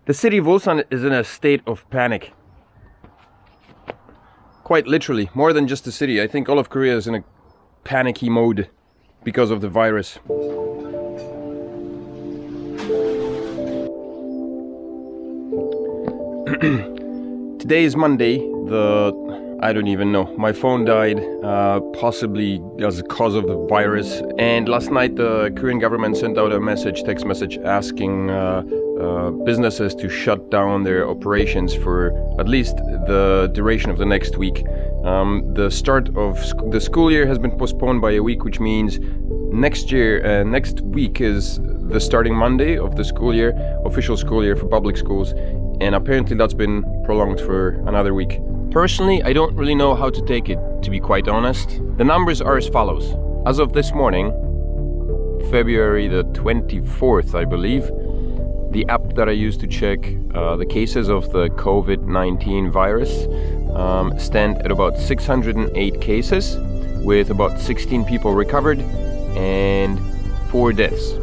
The city of Ulsan is in a state of panic. Quite literally, more than just the city. I think all of Korea is in a panicky mode because of the virus. Today is Monday, I don't even know. My phone died, possibly as a cause of the virus. And last night the Korean government sent out a text message asking businesses to shut down their operations for at least the duration of the next week. The start of the school year has been postponed by a week, which means next week is the starting Monday of the school year, official school year for public schools. And apparently that's been prolonged for another week. Personally, I don't really know how to take it, to be quite honest. The numbers are as follows. As of this morning, February the 24th, I believe, the app that I use to check the cases of the COVID-19 virus stand at about 608 cases, with about 16 people recovered and 4 deaths.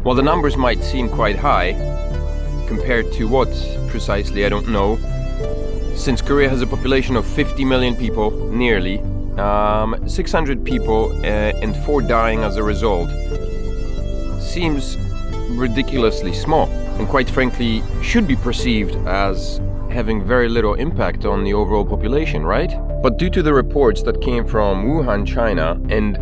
While the numbers might seem quite high, compared to what precisely, I don't know. Since Korea has a population of 50 million people, nearly, 600 people and 4 dying as a result seems ridiculously small, and quite frankly should be perceived as having very little impact on the overall population, right? But due to the reports that came from Wuhan, China, and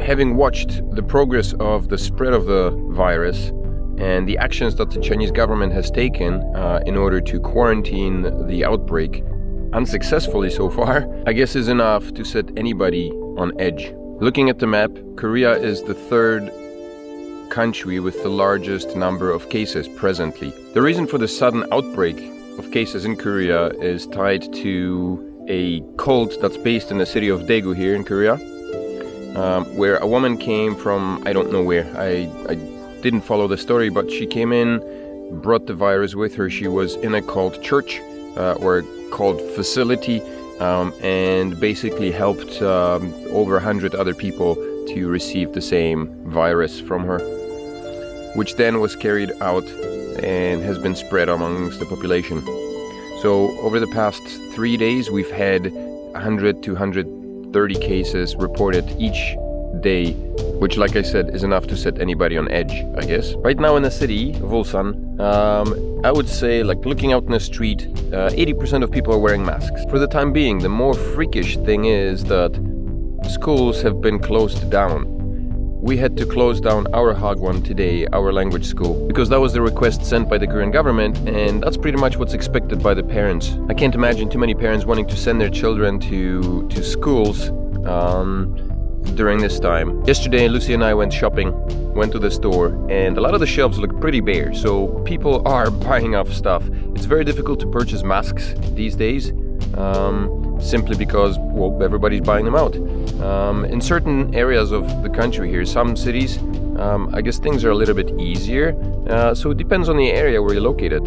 having watched the progress of the spread of the virus and the actions that the Chinese government has taken in order to quarantine the outbreak, unsuccessfully so far, I guess is enough to set anybody on edge. Looking at the map, Korea is the 3rd country with the largest number of cases presently. The reason for the sudden outbreak of cases in Korea is tied to a cult that's based in the city of Daegu here in Korea, where a woman came from, I don't know where, I didn't follow the story, but she came in, brought the virus with her. She was in a cult church or a cult facility, and basically helped over 100 other people to receive the same virus from her, which then was carried out and has been spread amongst the population. So over the past 3 days, we've had 100 to 130 cases reported each day, which, like I said, is enough to set anybody on edge, I guess. Right now in the city of Ulsan, I would say, like, looking out in the street, 80% of people are wearing masks. For the time being, the more freakish thing is that schools have been closed down. We had to close down our Hagwon today, our language school, because that was the request sent by the Korean government, and that's pretty much what's expected by the parents. I can't imagine too many parents wanting to send their children to schools during this time. Yesterday, Lucy and I went shopping, went to the store, and a lot of the shelves look pretty bare, so people are buying up stuff. It's very difficult to purchase masks these days, simply because, well, everybody's buying them out. In certain areas of the country here, some cities, I guess things are a little bit easier, so it depends on the area where you're located.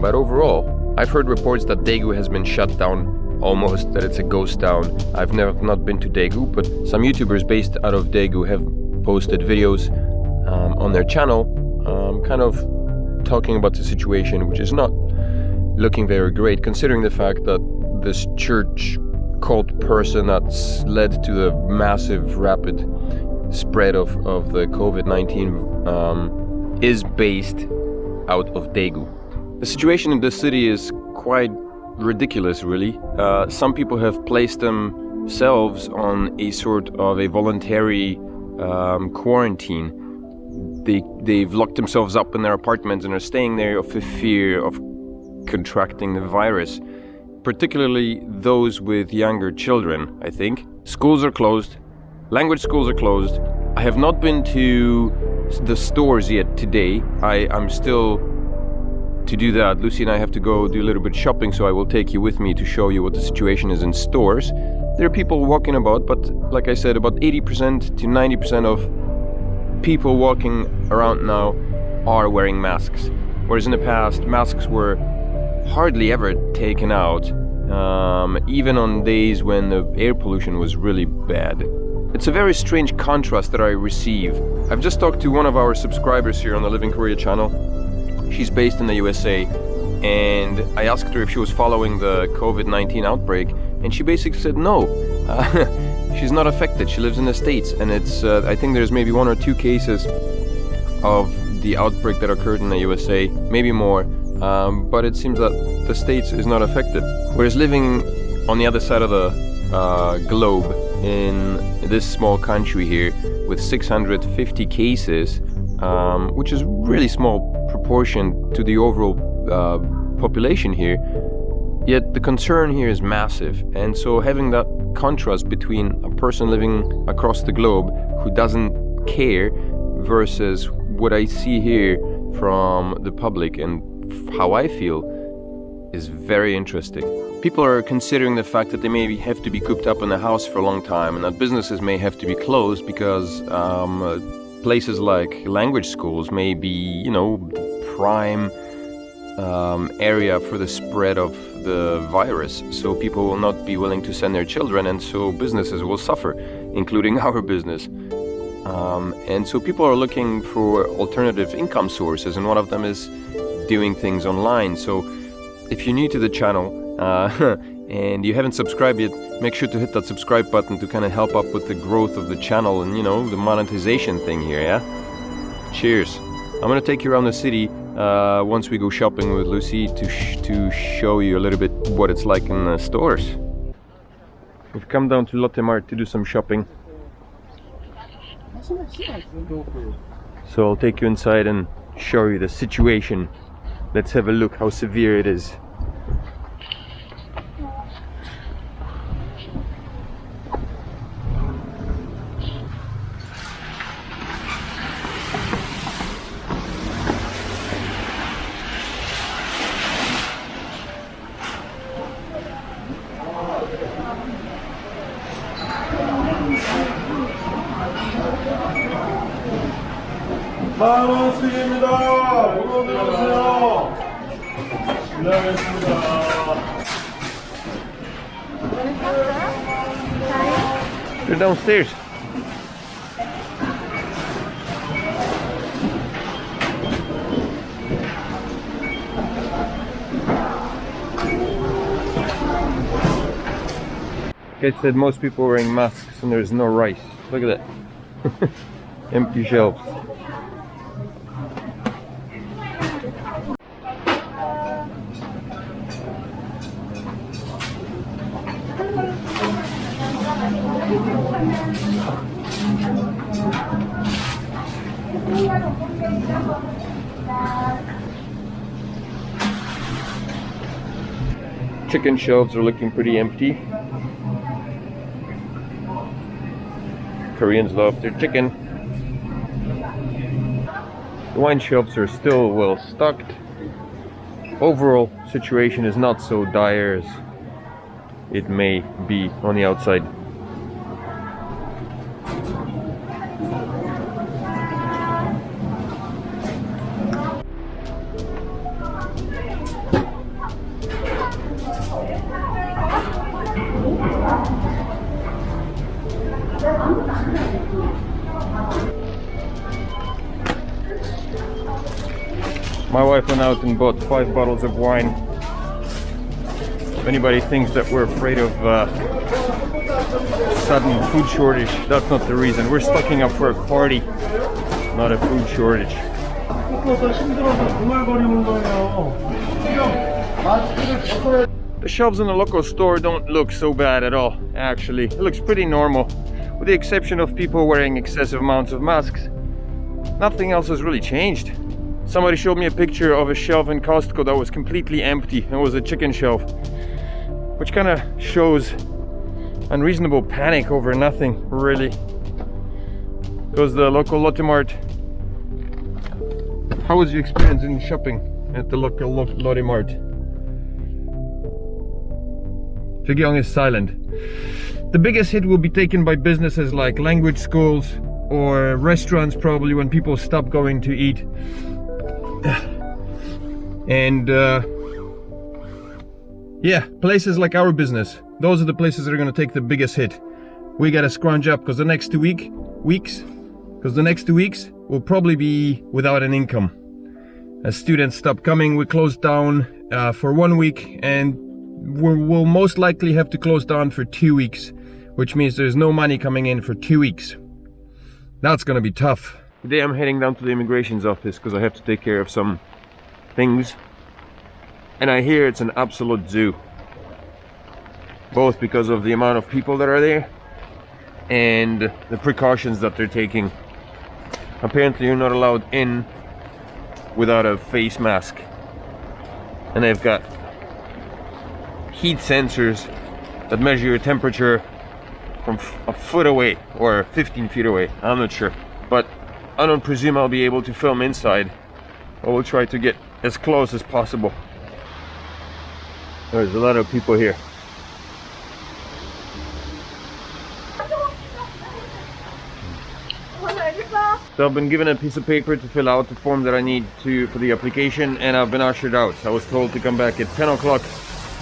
But overall, I've heard reports that Daegu has been shut down, almost that it's a ghost town. I've not been to Daegu, but some YouTubers based out of Daegu have posted videos on their channel, kind of talking about the situation, which is not looking very great, considering the fact that this church cult person that's led to the massive, rapid spread of the COVID-19 is based out of Daegu. The situation in this city is quite ridiculous, really. Some people have placed themselves on a sort of a voluntary quarantine. They've locked themselves up in their apartments and are staying there of the fear of contracting the virus, particularly those with younger children, I think. Schools are closed. Language schools are closed. I have not been to the stores yet today. I'm still to do that. Lucy and I have to go do a little bit of shopping, so I will take you with me to show you what the situation is in stores. There are people walking about, but like I said, about 80% to 90% of people walking around now are wearing masks. Whereas in the past, masks were hardly ever taken out, even on days when the air pollution was really bad. It's a very strange contrast that I receive. I've just talked to one of our subscribers here on the Live in Korea channel, She's based in the USA, and I asked her if she was following the COVID-19 outbreak, and she basically said no. She's not affected. She lives in the States, and it's I think there's maybe 1 or 2 cases of the outbreak that occurred in the USA, maybe more, but it seems that the States is not affected. Whereas living on the other side of the globe in this small country here with 650 cases, which is really small proportion to the overall population here, yet the concern here is massive. And so having that contrast between a person living across the globe who doesn't care versus what I see here from the public and how I feel is very interesting. People are considering the fact that they may have to be cooped up in a house for a long time, and that businesses may have to be closed because places like language schools may be, prime area for the spread of the virus. So people will not be willing to send their children, and so businesses will suffer, including our business. And so people are looking for alternative income sources, and one of them is doing things online. So if you're new to the channel and you haven't subscribed yet, make sure to hit that subscribe button to kind of help up with the growth of the channel and, the monetization thing here, yeah? Cheers. I'm gonna take you around the city once we go shopping with Lucy to show you a little bit what it's like in the stores. We've come down to Lotte Mart to do some shopping. So I'll take you inside and show you the situation. Let's have a look how severe it is. 만원 수익입니다. 물건 들어오세요. 실례하겠습니다. They're downstairs. Like I said, most people are wearing masks and there's no rice. Look at that. Empty shelves. Chicken shelves are looking pretty empty. Koreans love their chicken. The wine shelves are still well stocked. Overall situation is not so dire as it may be on the outside. My wife went out and bought 5 bottles of wine. If anybody thinks that we're afraid of sudden food shortage, that's not the reason. We're stocking up for a party, not a food shortage. The shelves in the local store don't look so bad at all, actually. It looks pretty normal, with the exception of people wearing excessive amounts of masks. Nothing else has really changed. Somebody showed me a picture of a shelf in Costco that was completely empty. It was a chicken shelf, which kind of shows unreasonable panic over nothing, really. Because the local Lotte Mart. How was your experience in shopping at the local Lotte Mart? Jeogyeong is silent. The biggest hit will be taken by businesses like language schools or restaurants, probably, when people stop going to eat. And yeah, places like our business, those are the places that are going to take the biggest hit. We got to scrounge up because the next 2 weeks we'll probably be without an income. as students stop coming. We closed down for 1 week, and we'll most likely have to close down for 2 weeks, which means there's no money coming in for 2 weeks. That's gonna be tough. Today I'm heading down to the immigration's office because I have to take care of some things, and I hear it's an absolute zoo, both because of the amount of people that are there and the precautions that they're taking. Apparently you're not allowed in without a face mask, and they've got heat sensors that measure your temperature from a foot away or 15 feet away. I'm not sure, but I don't presume I'll be able to film inside. I will try to get as close as possible. There's a lot of people here. So I've been given a piece of paper to fill out the form that I need for the application, and I've been ushered out. I was told to come back at 10 o'clock.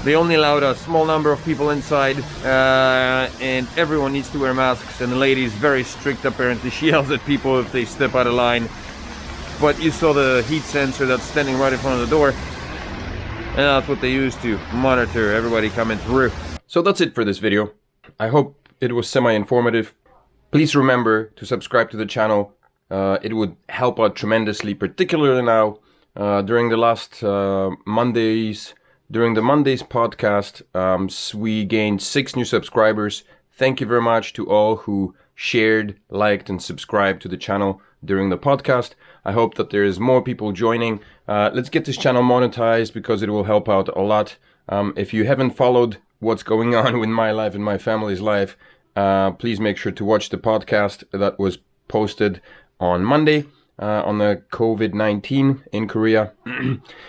They only allowed a small number of people inside, and everyone needs to wear masks, and the lady is very strict apparently. She yells at people if they step out of line. But you saw the heat sensor that's standing right in front of the door, and that's what they use to monitor everybody coming through. So that's it for this video. I hope it was semi-informative. Please remember to subscribe to the channel. It would help out tremendously, particularly now during the last During the Mondays podcast, we gained 6 new subscribers. Thank you very much to all who shared, liked, and subscribed to the channel during the podcast. I hope that there's more people joining. Let's get this channel monetized because it will help out a lot. If you haven't followed what's going on with my life and my family's life, please make sure to watch the podcast that was posted on Monday on the COVID-19 in Korea.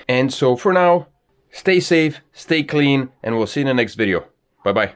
And so for now, stay safe, stay clean, and we'll see you in the next video. Bye-bye.